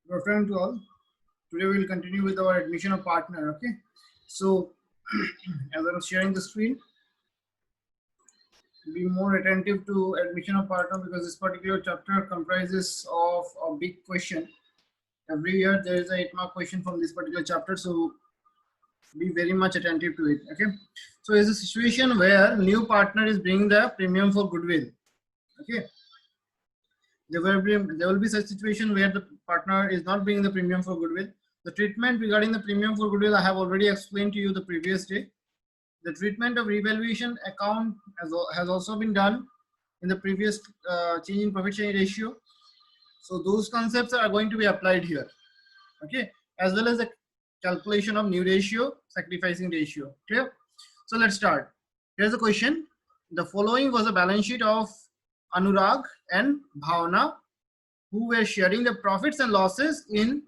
Good afternoon to all. Today we will continue with our admission of partner. Okay. So, as I was sharing the screen, be more attentive to admission of partner because this particular chapter comprises of a big question. Every year there is a 8-mark question from this particular chapter. So, be very much attentive to it. Okay. So, it's a situation where new partner is bringing the premium for goodwill. Okay. There will be such situation where the partner is not bringing the premium for goodwill. The treatment regarding the premium for goodwill I have already explained to you the previous day. The treatment of revaluation account has also been done in the previous change in profit sharing ratio. So those concepts are going to be applied here. Okay, as well as the calculation of new ratio, sacrificing ratio. Clear? So let's start. Here's the question. The following was a balance sheet of Anurag and Bhavana, who were sharing the profits and losses in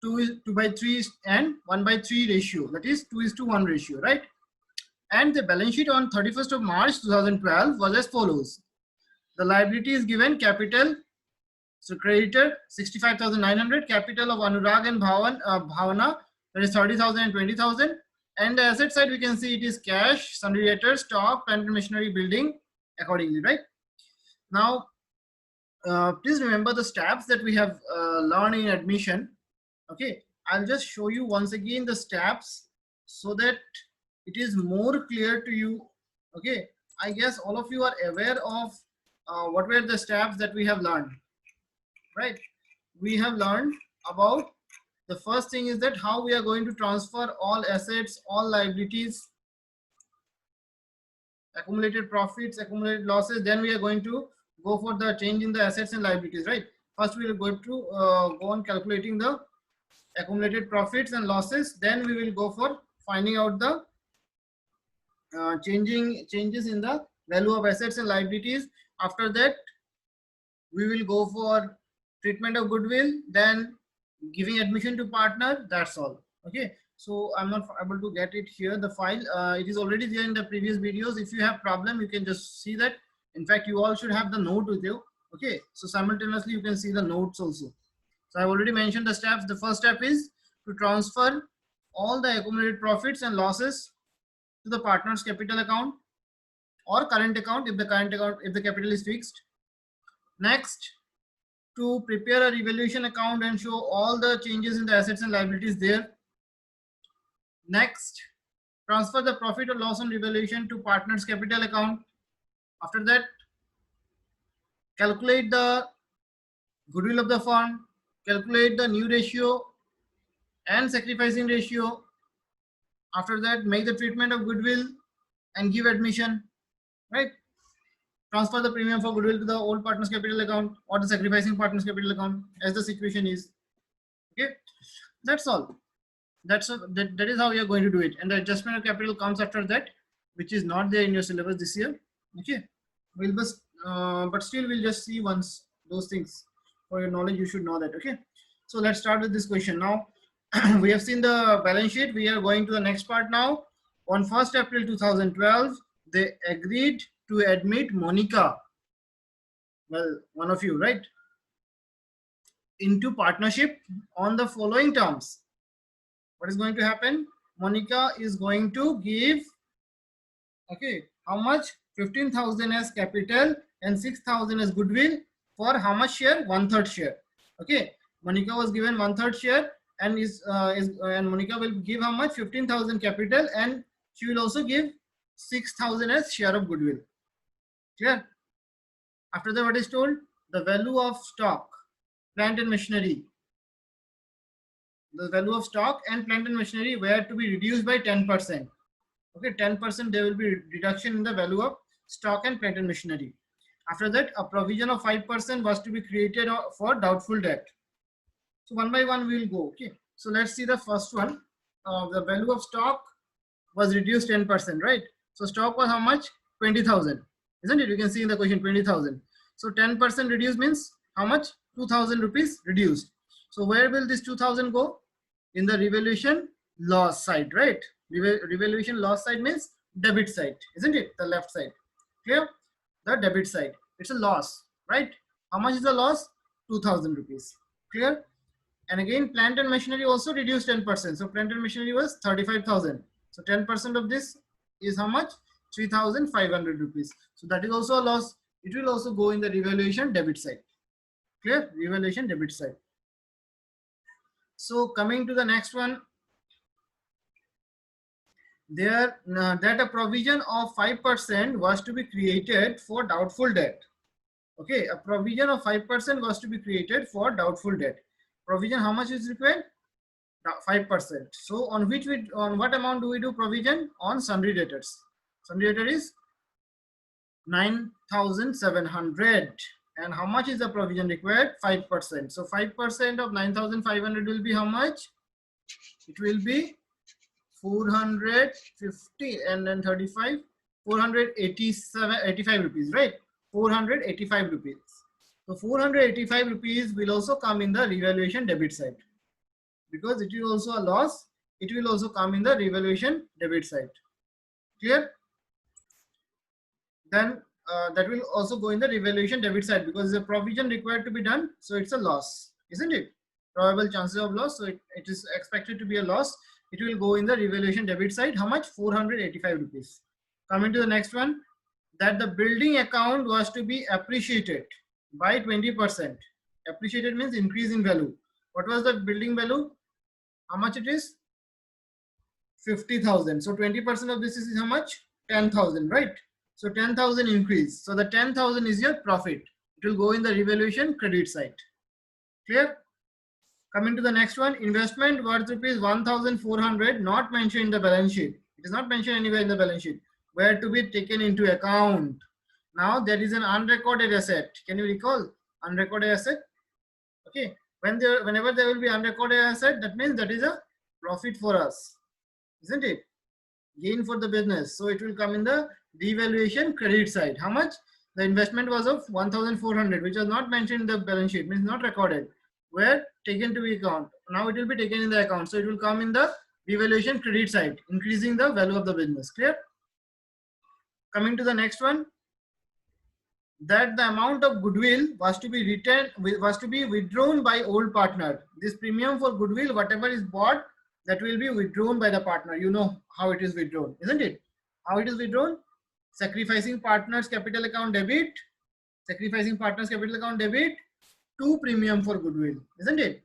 2:3 and 1:3 ratio. That is 2:1 ratio, right? And the balance sheet on 31st of March 2012 was as follows. The liability is given capital, so creditor 65,900, capital of Anurag and Bhavana, that is 30,000 and 20,000. And the asset side, we can see it is cash, sundry debtors, stock, plant and machinery, building accordingly, right? Now, please remember the steps that we have learned in admission. Okay, I'll just show you once again the steps so that it is more clear to you. Okay, I guess all of you are aware of what were the steps that we have learned, right? We have learned about the first thing is that how we are going to transfer all assets, all liabilities, accumulated profits, accumulated losses. Then we are going to go for the change in the assets and liabilities, right? First we will go to go on calculating the accumulated profits and losses. Then we will go for finding out the changes in the value of assets and liabilities. After that, we will go for treatment of goodwill, then giving admission to partner. That's all. Okay, so I'm not able to get it here, the file. It is already there in the previous videos. If you have problem, you can just see that. In fact, you all should have the note with you. Okay, so simultaneously you can see the notes also. So I've already mentioned the steps. The first step is to transfer all the accumulated profits and losses to the partner's capital account or current account if the capital is fixed. Next, to prepare a revaluation account and show all the changes in the assets and liabilities there. Next, transfer the profit or loss on revaluation to partner's capital account. After that, calculate the goodwill of the firm, calculate the new ratio and sacrificing ratio. After that, make the treatment of goodwill and give admission, right? Transfer the premium for goodwill to the old partner's capital account or the sacrificing partner's capital account as the situation is. Okay, that's all. That is how we are going to do it. And the adjustment of capital comes after that, which is not there in your syllabus this year. Okay, we'll just, but still we'll just see once those things for your knowledge. You should know that. Okay, so let's start with this question now. We have seen the balance sheet. We are going to the next part now. On 1st April 2012, they agreed to admit Monica, well, one of you, right, into partnership on the following terms. What is going to happen? Monica is going to give, okay, how much? 15,000 as capital and 6,000 as goodwill for how much share? 1/3 share. Okay, Monica was given 1/3 share and and Monica will give how much? 15,000 capital, and she will also give 6,000 as share of goodwill. Clear? After that, what is told? The value of stock, plant and machinery. The value of stock and plant and machinery were to be reduced by 10%. Okay, 10% there will be reduction in the value of stock and plant and machinery. After that, a provision of 5% was to be created for doubtful debt. So one by one we will go. Okay, so let's see the first one. The value of stock was reduced 10%, right? So stock was how much? 20,000, isn't it? You can see in the question 20,000. So 10% reduced means how much? 2,000 rupees reduced. So where will this 2,000 go? In the revaluation loss side, right? Revaluation loss side means debit side, isn't it? The left side. Clear? The debit side. It's a loss, right? How much is the loss? 2,000 rupees. Clear? And again, plant and machinery also reduced 10%. So plant and machinery was 35,000. So 10% of this is how much? 3,500 rupees. So that is also a loss. It will also go in the revaluation debit side. Clear? Revaluation debit side. So coming to the next one, there that a provision of 5% was to be created for doubtful debt. Okay, a provision of 5% was to be created for doubtful debt. Provision, how much is required? 5%. So on what amount do we do provision? On sundry debtors. Sundry debtor is 9,700. And how much is the provision required? 5%. So 5% of 9,500 will be how much? It will be 450 and then 35, 485 rupees, right? 485 rupees. So 485 rupees will also come in the revaluation debit side, because it is also a loss. It will also come in the revaluation debit side. Clear? Then that will also go in the revaluation debit side, because the provision required to be done, so it's a loss, isn't it? Probable chances of loss, so it is expected to be a loss. It will go in the revaluation debit side. How much? 485 rupees. Coming to the next one, that the building account was to be appreciated by 20%. Appreciated means increase in value. What was the building value? How much it is? 50,000. So 20% of this is how much? 10,000, right? So 10,000 increase. So the 10,000 is your profit. It will go in the revaluation credit side. Clear? Coming to the next one, investment worth rupees 1,400, not mentioned in the balance sheet. It is not mentioned anywhere in the balance sheet. Where to be taken into account. Now there is an unrecorded asset. Can you recall unrecorded asset? Okay. Whenever there will be unrecorded asset, that means that is a profit for us, isn't it? Gain for the business. So it will come in the devaluation credit side. How much? The investment was of 1,400, which was not mentioned in the balance sheet, means not recorded. Where taken to be account. Now it will be taken in the account. So it will come in the devaluation credit side, increasing the value of the business. Clear? Coming to the next one, that the amount of goodwill was to be withdrawn by old partner. This premium for goodwill, whatever is bought, that will be withdrawn by the partner. You know how it is withdrawn, isn't it? How it is withdrawn? Sacrificing partners capital account debit. Sacrificing partners capital account debit to premium for goodwill, isn't it?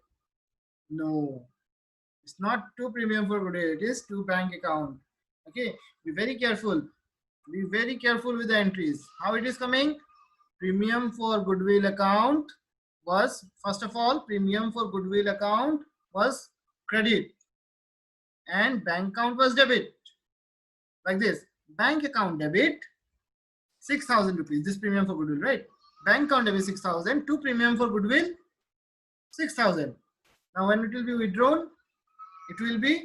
No, it's not to premium for goodwill. It is to bank account. Okay, be very careful. Be very careful with the entries. How it is coming? Premium for goodwill account was, first of all, premium for goodwill account was credit and bank account was debit. Like this, bank account debit 6,000 rupees. This premium for goodwill, right? Bank account debit 6,000 to premium for goodwill 6,000. Now when it will be withdrawn, it will be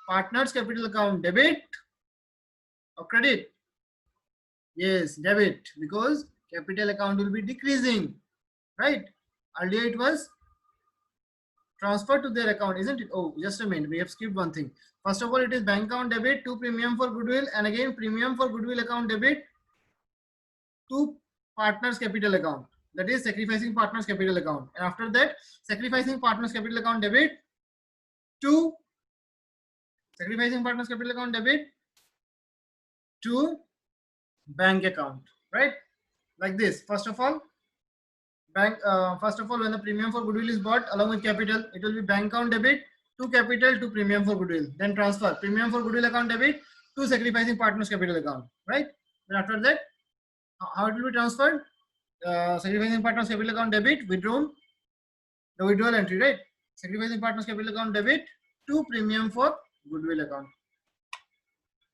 partners capital account debit or credit. Yes, debit, because capital account will be decreasing, right? Earlier it was transferred to their account, isn't it? Oh, just a minute, we have skipped one thing. First of all, it is bank account debit to premium for goodwill, and again premium for goodwill account debit to partners capital account, that is sacrificing partners capital account. And after that, sacrificing partners capital account debit to sacrificing partners capital account debit to bank account, right? Like this. First of all, when the premium for goodwill is bought along with capital, it will be bank account debit to capital to premium for goodwill. Then transfer premium for goodwill account debit to sacrificing partners capital account, right? Then after that, how it will be transferred? Sacrificing partners capital account debit, withdrawn, the withdrawal entry, right? Sacrificing partners capital account debit to premium for goodwill account.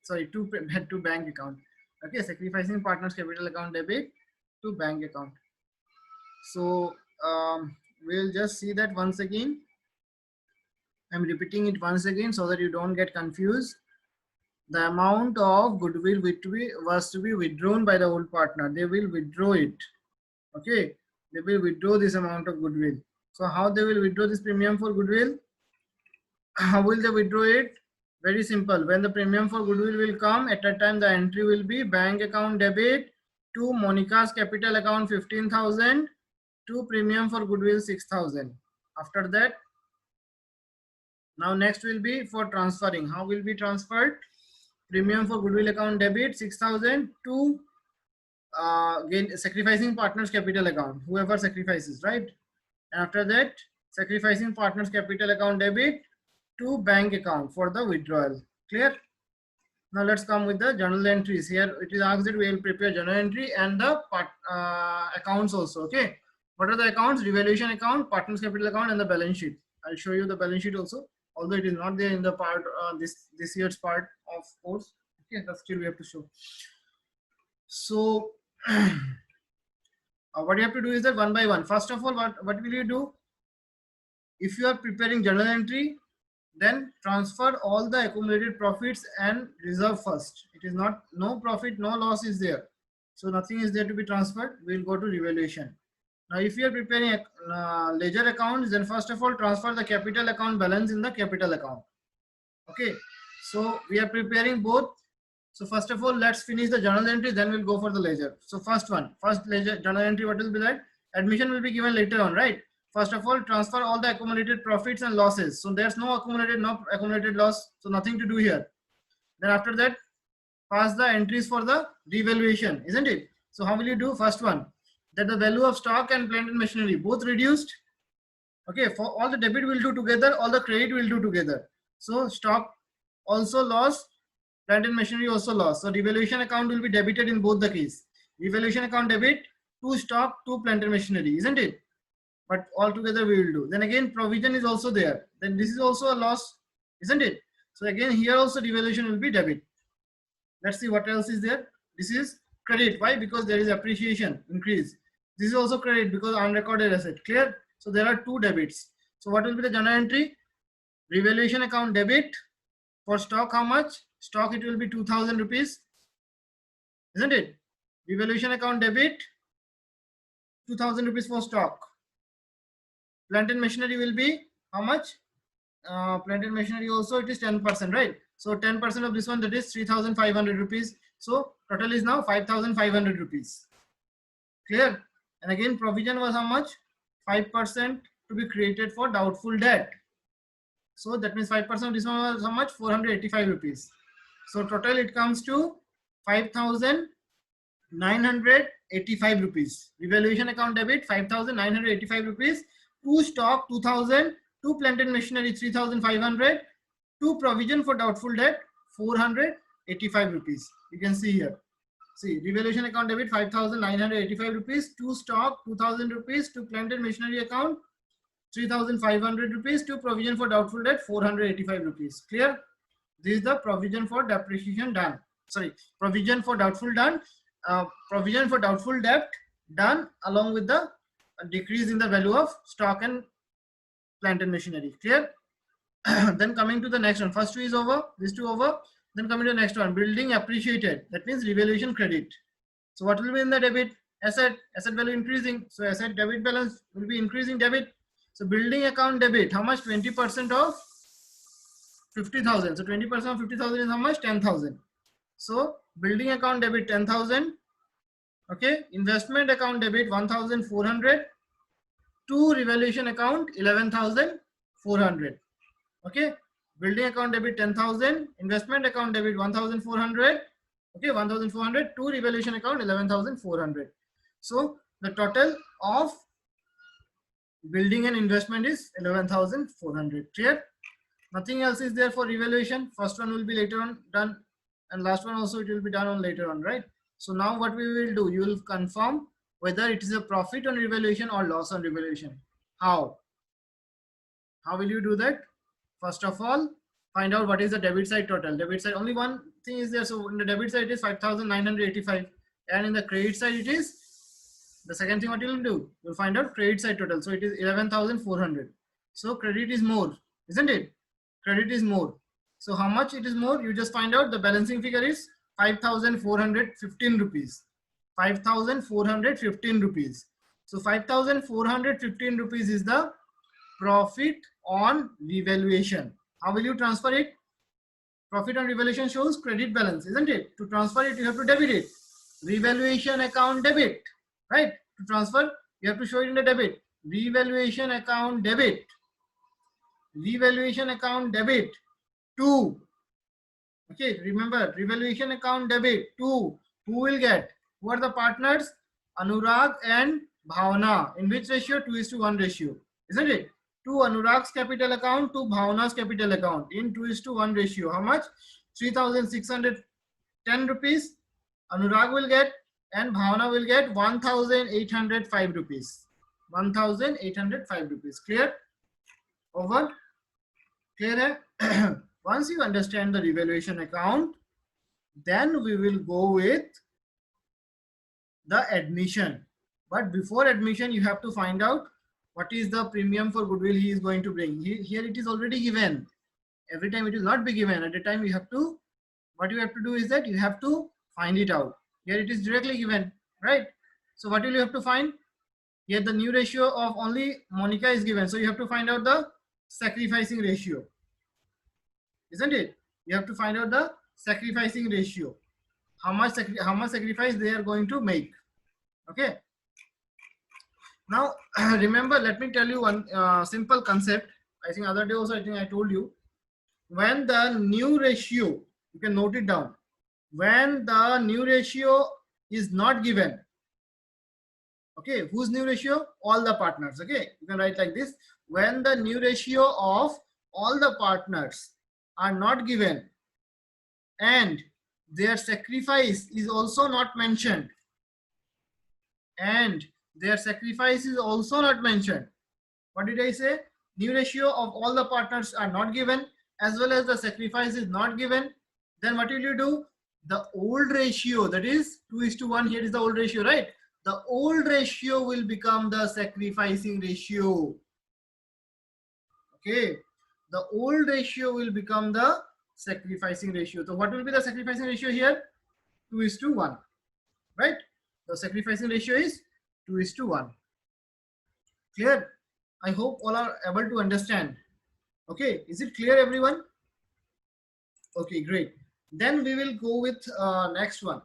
Sorry, to bank account. Okay, sacrificing partners capital account debit to bank account. So we'll just see that once again. I'm repeating it once again so that you don't get confused. The amount of goodwill was to be withdrawn by the old partner. They will withdraw it. Okay, they will withdraw this amount of goodwill. So how they will withdraw this premium for goodwill? How will they withdraw it? Very simple. When the premium for goodwill will come, at that time the entry will be bank account debit to Monica's capital account 15,000 to premium for goodwill 6,000. After that, Now next will be for transferring. How will be transferred? Premium for goodwill account debit 6,000 to sacrificing partners capital account, whoever sacrifices, right? And after that, sacrificing partners capital account debit to bank account for the withdrawal. Clear? Now let's come with the journal entries. Here it is asked that we will prepare journal entry and the accounts also. Okay, what are the accounts? Revaluation account, partners capital account, and the balance sheet. I'll show you the balance sheet also, although it is not there in the part this year's part of course. Okay, but still we have to show. So what you have to do is that one by one. First of all, what will you do? If you are preparing journal entry, then transfer all the accumulated profits and reserve first. It is not, no profit, no loss is there. So nothing is there to be transferred. We'll go to revaluation. Now, if you are preparing ledger accounts, then first of all, transfer the capital account balance in the capital account. Okay. So we are preparing both. So first of all, let's finish the journal entry, then we'll go for the ledger. So first ledger journal entry, what will be that? Admission will be given later on, right? First of all, transfer all the accumulated profits and losses. So there's no accumulated loss. So nothing to do here. Then after that, pass the entries for the revaluation, isn't it? So how will you do? First one, that the value of stock and plant and machinery both reduced. Okay, for all the debit will do together, all the credit will do together. So stock also lost, plant and machinery also lost. So revaluation account will be debited in both the case. Revaluation account debit to stock to plant and machinery, isn't it? But all together we will do. Then again, provision is also there. Then this is also a loss, isn't it? So again, here also revaluation will be debit. Let's see what else is there. This is credit. Why? Because there is appreciation increase. This is also credit because unrecorded asset. Clear? So there are two debits. So what will be the journal entry? Revaluation account debit for stock. How much? Stock it will be 2,000 rupees, isn't it? Revaluation account debit 2,000 rupees for stock. Plant and machinery will be how much? Plant and machinery also it is 10%, right? So 10% of this one, that is 3,500 rupees. So total is now 5,500 rupees. Clear? And again, provision was how much? 5% to be created for doubtful debt. So that means 5% of this one was how much? 485 rupees. So total it comes to 5,985 rupees. Revaluation account debit 5,985 rupees. To stock 2,000, to plant and machinery 3,500, to provision for doubtful debt 485 rupees. You can see here. See, revaluation account debit 5,985 rupees, to stock 2,000 rupees, to plant and machinery account 3,500 rupees, to provision for doubtful debt 485 rupees. Clear? This is the provision for depreciation done. Sorry, provision for doubtful done. Provision for doubtful debt done along with the decrease in the value of stock and plant and machinery. Clear? Then coming to the next one. First two is over. These two over. Then coming to the next one. Building appreciated. That means revaluation credit. So what will be in the debit? Asset value increasing. So asset debit balance will be increasing debit. So building account debit. How much? 20% of 50,000. So 20% of 50,000 is how much? 10,000. So building account debit 10,000. Okay. Investment account debit 1,400. To revaluation account 11,400. Okay. Building account debit 10,000. Investment account debit 1,400. Okay. 1,400. To revaluation account 11,400. So the total of building and investment is 11,400. Clear? Nothing else is there for revaluation. First one will be later on done, and last one also it will be done on later on, right? So now what we will do, you will confirm whether it is a profit on revaluation or loss on revaluation. How will you do that? First of all, find out what is the debit side total. Debit side, only one thing is there. So in the debit side it is 5,985, and in the credit side it is, the second thing what you will do, you'll find out credit side total. So it is 11,400. So credit is more, isn't it? Credit is more. So how much it is more? You just find out. The balancing figure is 5,415 rupees. 5,415 rupees. So 5,415 rupees is the profit on revaluation. How will you transfer it? Profit on revaluation shows credit balance, isn't it? To transfer it, you have to debit it. Revaluation account debit, right? To transfer, you have to show it in the debit. Revaluation account debit. revaluation account debit 2. Okay, remember, revaluation account debit 2. Who will get? Who are the partners? Anurag and Bhavna. In which ratio? 2:1 ratio. Isn't it? To Anurag's capital account to Bhavna's capital account in 2:1 ratio. How much? 3,610 rupees. Anurag will get and Bhavna will get 1,805 rupees. 1,805 rupees. Clear? Over? Clear? Once you understand the revaluation account, then we will go with the admission. But before admission, you have to find out what is the premium for goodwill he is going to bring. Here it is already given. Every time it will not be given. At the time you have to, what you have to do is that you have to find it out. Here it is directly given, right? So what will you have to find? Here the new ratio of only Monica is given. So you have to find out the sacrificing ratio. Isn't it? You have to find out the sacrificing ratio. How much sacrifice they are going to make. Okay. Now remember, let me tell you one simple concept. I think other day also I think I told you. When the new ratio, you can note it down. When the new ratio is not given. Okay, whose new ratio? All the partners. Okay, you can write like this. When the new ratio of all the partners are not given and their sacrifice is also not mentioned, and their sacrifice is also not mentioned. What did I say? New ratio of all the partners are not given as well as the sacrifice is not given. Then what will you do? The old ratio, that is 2:1, here is the old ratio, right? The old ratio will become the sacrificing ratio. Okay, the old ratio will become the sacrificing ratio. So what will be the sacrificing ratio here? 2:1, right? The sacrificing ratio is 2:1. Clear? I hope all are able to understand. Okay, is it clear everyone? Okay, great. Then we will go with next one.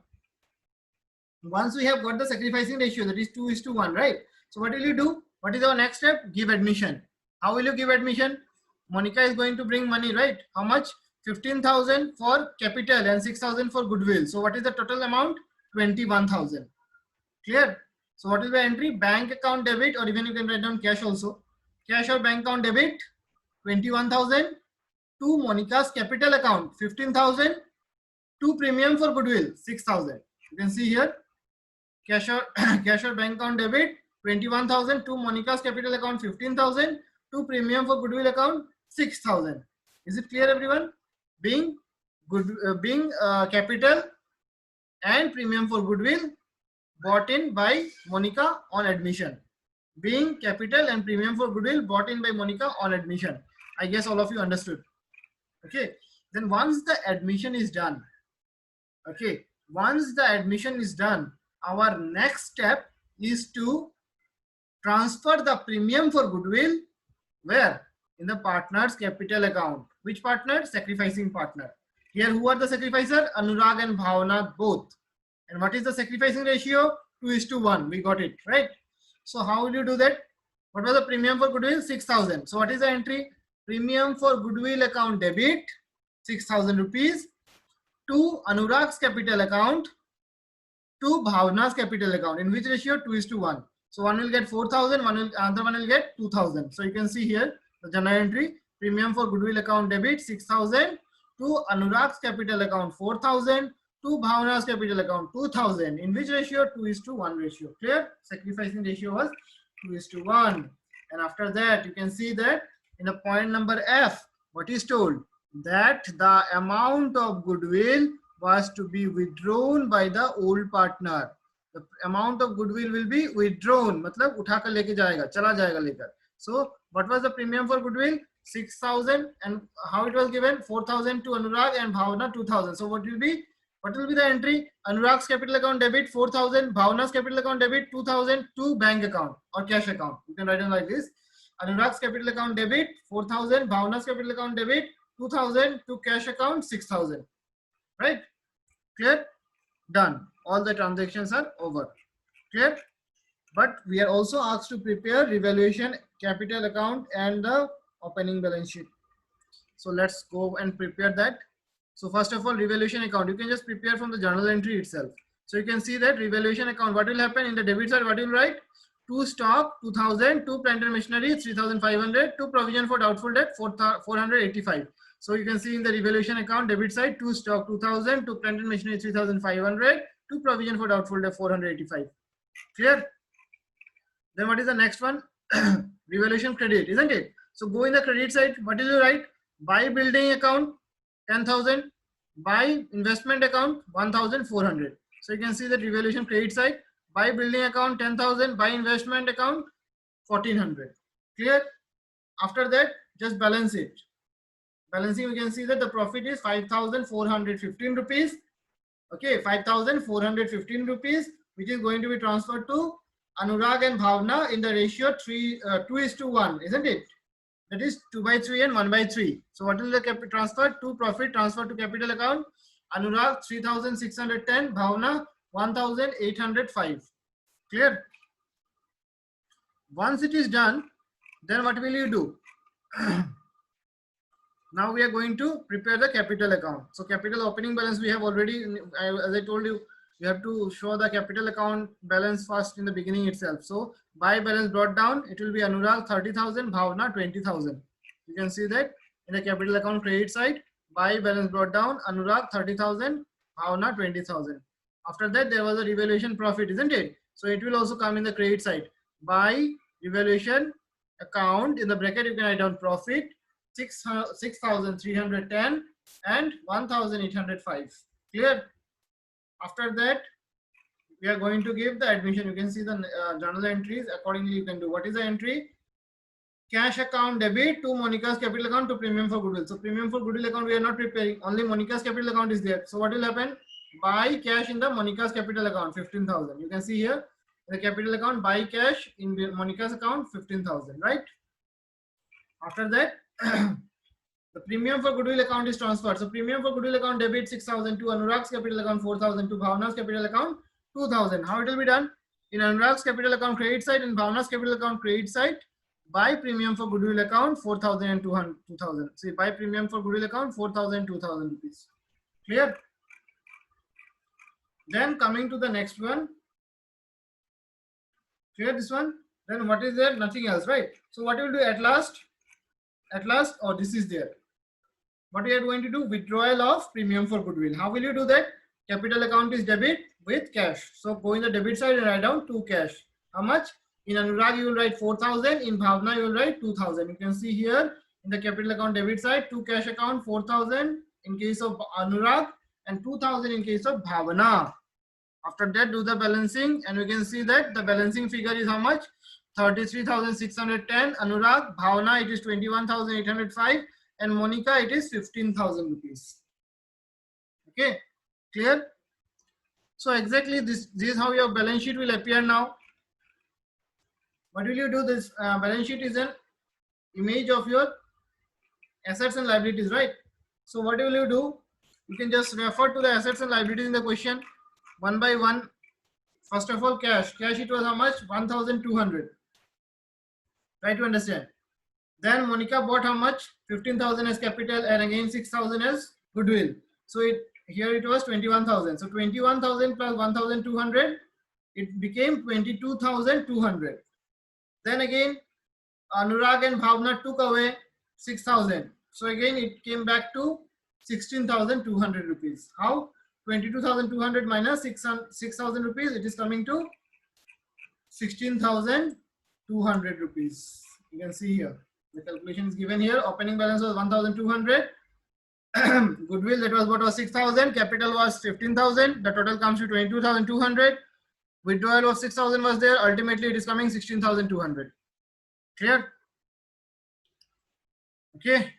Once we have got the sacrificing ratio, that is 2:1, right? So what will you do? What is our next step? Give admission. How will you give admission? Monica is going to bring money, right? How much? 15,000 for capital and 6,000 for goodwill. So what is the total amount? 21,000. Clear? So what is the entry? Bank account debit, or even you can write down cash also. Cash or bank account debit, 21,000 to Monica's capital account, 15,000 to premium for goodwill, 6,000. You can see here, cash or bank account debit, 21,000 to Monica's capital account, 15,000 to premium for goodwill account, 6,000. Is it clear, everyone? Being capital and premium for goodwill bought in by Monica on admission. Being capital and premium for goodwill bought in by Monica on admission. I guess all of you understood. Okay. Then once the admission is done, okay, once the admission is done, our next step is to transfer the premium for goodwill where? In the partner's capital account. Which partner? Sacrificing partner. Here who are the sacrificer? Anurag and Bhavna both. And what is the sacrificing ratio? 2:1. We got it, right? So how will you do that? What was the premium for goodwill? 6,000. So what is the entry? Premium for goodwill account debit, 6,000 rupees to Anurag's capital account to Bhavna's capital account. In which ratio? 2:1. So one will get 4,000, another one will get 2,000. So you can see here the journal entry. Premium for goodwill account debit 6,000 to Anurag's capital account 4,000 to Bhavna's capital account 2,000. In which ratio? 2:1 ratio. Clear? Sacrificing ratio was 2:1. And after that, you can see that in the point number F, what is told? That the amount of goodwill was to be withdrawn by the old partner. The amount of goodwill will be withdrawn. मतलब उठा कर लेके जाएगा, चला जाएगा लेकर. So what was the premium for goodwill? 6,000. And how it was given? 4,000 to Anurag and Bhavna 2,000. So what will be the entry? Anurag's capital account debit 4,000, Bhavna's capital account debit 2,000 to bank account or cash account. You can write it like this. Anurag's capital account debit 4,000, Bhavna's capital account debit 2,000 to cash account 6,000. Right? Clear? Done. All the transactions are over. Clear? But we are also asked to prepare revaluation capital account and the opening balance sheet. So let's go and prepare that. So first of all, revaluation account, you can just prepare from the journal entry itself. So you can see that revaluation account, what will happen in the debit side, what will write? To stock 2000, to plant and machinery 3500, to provision for doubtful debt 485. So you can see in the revaluation account debit side, to stock 2000, to plant and machinery 3500, to provision for doubtful debt 485. Clear? Then what is the next one? Revaluation credit, isn't it? So go in the credit side, what will you write? Buy building account 10,000, buy investment account 1,400. So you can see the revaluation credit side, buy building account 10,000, buy investment account 1,400. Clear? After that, just balance it. Balancing, we can see that the profit is 5,415 rupees. Okay, 5,415 rupees, which is going to be transferred to Anurag and Bhavna in the ratio 2:1, isn't it? That is 2/3 and 1/3. So what will the capital transfer? To profit transfer to capital account. Anurag 3,610, Bhavna 1,805. Clear? Once it is done, then what will you do? Now we are going to prepare the capital account. So capital opening balance we have already, as I told you, you have to show the capital account balance first in the beginning itself. So buy balance brought down, it will be Anurag 30,000, Bhavna 20,000. You can see that in the capital account credit side, buy balance brought down, Anurag 30,000, Bhavna 20,000. After that, there was a revaluation profit, isn't it? So it will also come in the credit side. Buy revaluation account, in the bracket you can write down profit 6,310 and 1,805. Clear? After that, we are going to give the admission. You can see the journal entries. Accordingly, you can do. What is the entry? Cash account debit to Monica's capital account to premium for goodwill. So premium for goodwill account we are not preparing. Only Monica's capital account is there. So what will happen? Buy cash in the Monica's capital account 15,000. You can see here the capital account, buy cash in Monica's account 15,000. Right? After that, the premium for goodwill account is transferred. So premium for goodwill account debit 6,000 to Anurag's capital account 4,000 to Bhavna's capital account 2,000. How it will be done? In Anurag's capital account credit side and Bhavna's capital account credit side, buy premium for goodwill account 4,000 and 2,000. See, buy premium for goodwill account 4,000 and 2,000 rupees. Clear? Then coming to the next one. Clear this one? Then what is there? Nothing else, right? So what you will do at last? At last, oh, this is there. What we are going to do? Withdrawal of premium for goodwill. How will you do that? Capital account is debit with cash. So go in the debit side and write down to cash. How much? In Anurag you will write 4,000. In Bhavna you will write 2,000. You can see here in the capital account debit side, to cash account 4,000 in case of Anurag and 2,000 in case of Bhavna. After that, do the balancing and we can see that the balancing figure is how much? 33,610. Anurag, Bhavna it is 21,805 and Monica it is 15,000 rupees. Okay, clear? So exactly this is how your balance sheet will appear now. What will you do? This balance sheet is an image of your assets and liabilities, right? So what will you do? You can just refer to the assets and liabilities in the question one by one. First of all, cash. Cash it was how much? 1,200. Try to understand. Then Monica bought how much? 15,000 as capital and again 6,000 as goodwill. So here it was 21,000. So 21,000 plus 1,200, it became 22,200. Then again, Anurag and Bhavna took away 6,000. So again, it came back to 16,200 rupees. How? 22,200 minus 6,000 rupees. It is coming to 16,200 rupees. You can see here. The calculation is given here. Opening balance was 1,200. Goodwill that was what was 6,000. Capital was 15,000. The total comes to 22,200. Withdrawal of 6,000 was there. Ultimately, it is coming 16,200. Clear? Okay.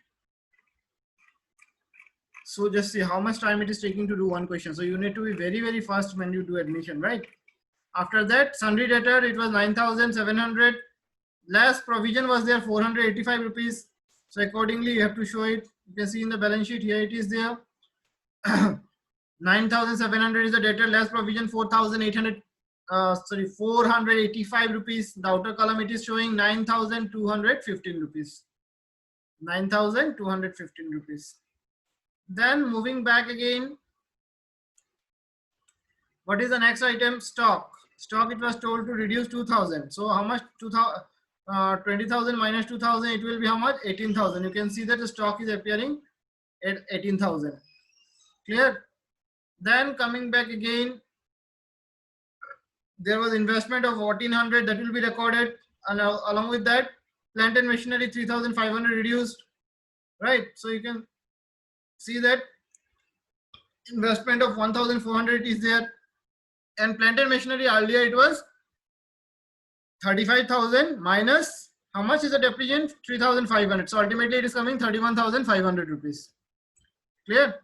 So just see how much time it is taking to do one question. So you need to be very, very fast when you do admission, right? After that, sundry debtor, it was 9,700. Last provision was there 485 rupees. So accordingly, you have to show it. You can see in the balance sheet here it is there. 9,700 is the debtor. Last provision 485 rupees. The outer column it is showing 9,215 rupees. 9,215 rupees. Then moving back again, what is the next item? Stock. Stock, it was told to reduce 2,000. So how much? 20,000 minus 2,000, it will be how much? 18,000. You can see that the stock is appearing at 18,000. Clear? Then coming back again, there was investment of 1,400 that will be recorded, and along with that, plant and machinery 3,500 reduced, right? So you can see that investment of 1,400 is there, and plant and machinery earlier it was 35,000 minus how much is the depreciation? 3,500. So ultimately it is coming 31,500 rupees. Clear?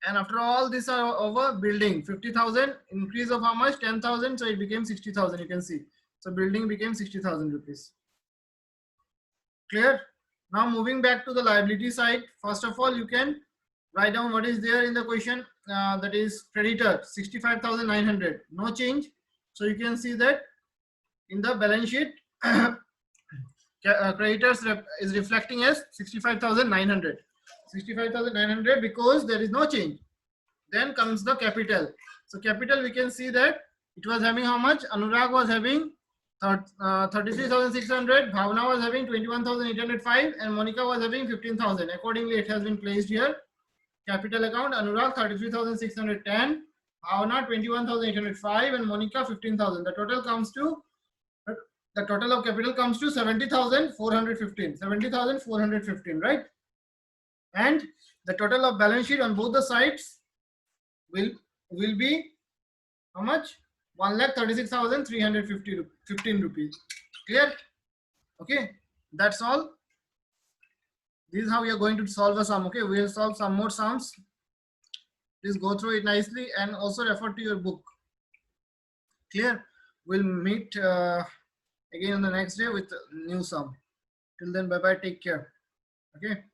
And after all this are over, building 50,000 increase of how much? 10,000. So it became 60,000. You can see. So building became 60,000 rupees. Clear? Now moving back to the liability side. First of all, you can write down what is there in the question. That is creditor 65,900. No change. So you can see that in the balance sheet, creditors is reflecting as 65,900. 65,900 because there is no change. Then comes the capital. So capital, we can see that it was having how much? Anurag was having 33,600, Bhavna was having 21,805, and Monica was having 15,000. Accordingly, it has been placed here. Capital account, Anurag 33,610, Bhavna 21,805, and Monica 15,000. The total comes to, the total of capital comes to 70,415. 70,415, right? And the total of balance sheet on both the sides will be how much? 1,36,315 rupees. Clear? Okay, that's all. This is how we are going to solve a sum. Okay, we will solve some more sums. Please go through it nicely and also refer to your book. Clear? We'll meet again on the next day with a new sum. Till then, bye bye. Take care. Okay.